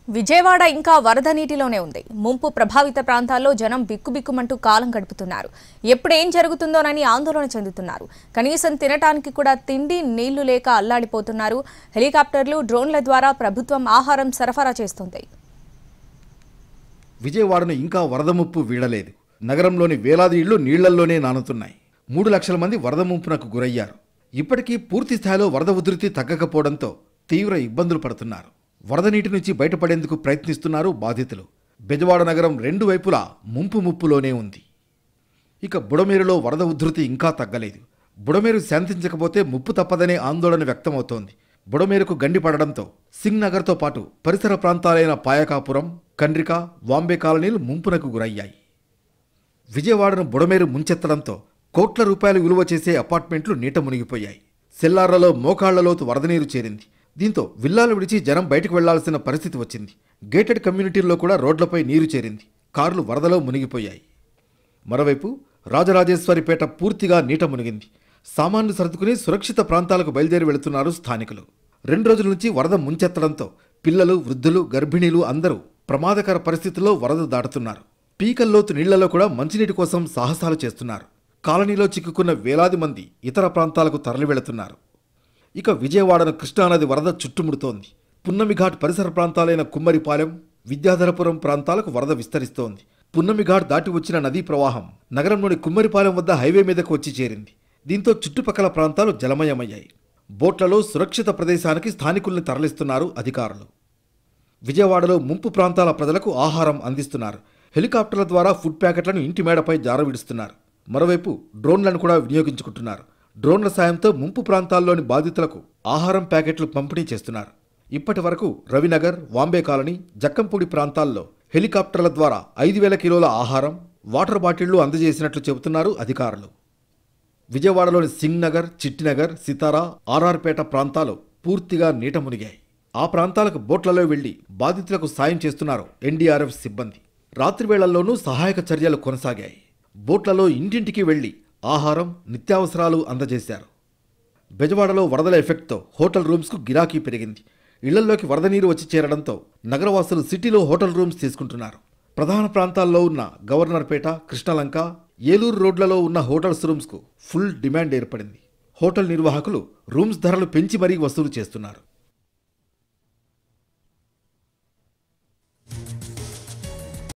విజయవాడ ఇంకా వరద నీటిలోనే ఉంది. ముంపు ప్రభావిత ప్రాంతాల్లో జనం బిక్కుబిక్కుమంటూ కాలం గడుపుతున్నారు. ఎప్పుడేం జరుగుతుందోనని ఆందోళన చెందుతున్నారు. కనీసం తినటానికి కూడా తిండి నీళ్లు లేక అల్లాడిపోతున్నారు. హెలికాప్టర్లు, డ్రోన్ల ద్వారా ప్రభుత్వం ఆహారం సరఫరా చేస్తుంది. విజయవాడను ఇంకా వరద ముప్పు వీడలేదు. నగరంలోని వేలాది ఇళ్లు నీళ్లల్లోనే నానుతున్నాయి. 3 లక్షల మంది వరద ముంపునకు గురయ్యారు. ఇప్పటికీ పూర్తి స్థాయిలో వరద ఉధృతి తగ్గకపోవడంతో తీవ్ర ఇబ్బందులు పడుతున్నారు. వరద నీటి నుంచి బయటపడేందుకు ప్రయత్నిస్తున్నారు బాధితులు. బెజవాడ నగరం 2 వైపులా ముప్పులోనే ఉంది. ఇక బుడమేరులో వరద ఉధృతి ఇంకా తగ్గలేదు. బుడమేరు శాంతించకపోతే ముప్పు తప్పదనే ఆందోళన వ్యక్తమవుతోంది. బుడమేరుకు గండి పడడంతో సింగ్ నగర్తో పాటు పరిసర ప్రాంతాలైన పాయకాపురం, కండ్రిక, వాంబే కాలనీలు ముంపునకు గురయ్యాయి. విజయవాడను బుడమేరు ముంచెత్తడంతో కోట్ల రూపాయలు విలువ చేసే అపార్ట్మెంట్లు నీట మునిగిపోయాయి. సెల్లార్లలో మోకాళ్లలోతు వరద నీరు చేరింది. దీంతో విల్లాలు విడిచి జనం బయటకు వెళ్లాల్సిన పరిస్థితి వచ్చింది. గేటెడ్ కమ్యూనిటీల్లో కూడా రోడ్లపై నీరు చేరింది. కార్లు వరదలో మునిగిపోయాయి. మరోవైపు రాజరాజేశ్వరిపేట పూర్తిగా నీట మునిగింది. సామాన్లు సర్దుకుని సురక్షిత ప్రాంతాలకు బయలుదేరి వెళుతున్నారు స్థానికులు. 2 రోజుల నుంచి వరద ముంచెత్తడంతో పిల్లలు, వృద్ధులు, గర్భిణీలు అందరూ ప్రమాదకర పరిస్థితుల్లో వరద దాటుతున్నారు. పీకల్లోతు నీళ్లలో కూడా మంచినీటి కోసం సాహసాలు చేస్తున్నారు. కాలనీలో చిక్కుకున్న వేలాది మంది ఇతర ప్రాంతాలకు తరలి వెళుతున్నారు. ఇక విజయవాడను కృష్ణానది వరద చుట్టుముడుతోంది. పున్నమిఘాట్ పరిసర ప్రాంతాలైన కుమ్మరిపాలెం, విద్యాధరపురం ప్రాంతాలకు వరద విస్తరిస్తోంది. పున్నమిఘాట్ దాటి వచ్చిన నదీ ప్రవాహం నగరంలోని కుమ్మరిపాలెం వద్ద హైవే మీదకు వచ్చి చేరింది. దీంతో చుట్టుపక్కల ప్రాంతాలు జలమయమయ్యాయి. బోట్లలో సురక్షిత ప్రదేశానికి స్థానికుల్ని తరలిస్తున్నారు అధికారులు. విజయవాడలో ముంపు ప్రాంతాల ప్రజలకు ఆహారం అందిస్తున్నారు. హెలికాప్టర్ల ద్వారా ఫుడ్ ప్యాకెట్లను ఇంటి మేడపై జారవిడుస్తున్నారు. మరోవైపు డ్రోన్లను కూడా వినియోగించుకుంటున్నారు. డ్రోన్ల సాయంతో ముంపు ప్రాంతాల్లోని బాధితులకు ఆహారం ప్యాకెట్లు పంపిణీ చేస్తున్నారు. ఇప్పటి వరకు రవినగర్, వాంబే కాలనీ, జక్కంపూడి ప్రాంతాల్లో హెలికాప్టర్ల ద్వారా 5,000 కిలోల ఆహారం, వాటర్ బాటిళ్లు అందజేసినట్లు చెబుతున్నారు అధికారులు. విజయవాడలోని సింగ్ నగర్, చిట్టినగర్, సితారా, ఆర్ఆర్పేట ప్రాంతాలు పూర్తిగా నీట మునిగాయి. ఆ ప్రాంతాలకు బోట్లలో వెళ్లి బాధితులకు సాయం చేస్తున్నారు ఎన్డీఆర్ఎఫ్ సిబ్బంది. రాత్రివేళల్లోనూ సహాయక చర్యలు కొనసాగాయి. బోట్లలో ఇంటింటికి వెళ్లి ఆహారం, నిత్యావసరాలు అందజేశారు. బెజవాడలో వరదల ఎఫెక్ట్తో హోటల్ రూమ్స్కు గిరాకీ పెరిగింది. ఇళ్లల్లోకి వరద నీరు వచ్చి చేరడంతో నగరవాసులు సిటీలో హోటల్ రూమ్స్ తీసుకుంటున్నారు. ప్రధాన ప్రాంతాల్లో ఉన్న గవర్నర్పేట, కృష్ణలంక, ఏలూరు రోడ్లలో ఉన్న హోటల్స్ రూమ్స్కు ఫుల్ డిమాండ్ ఏర్పడింది. హోటల్ నిర్వాహకులు రూమ్స్ ధరలు పెంచి మరీ వసూలు చేస్తున్నారు.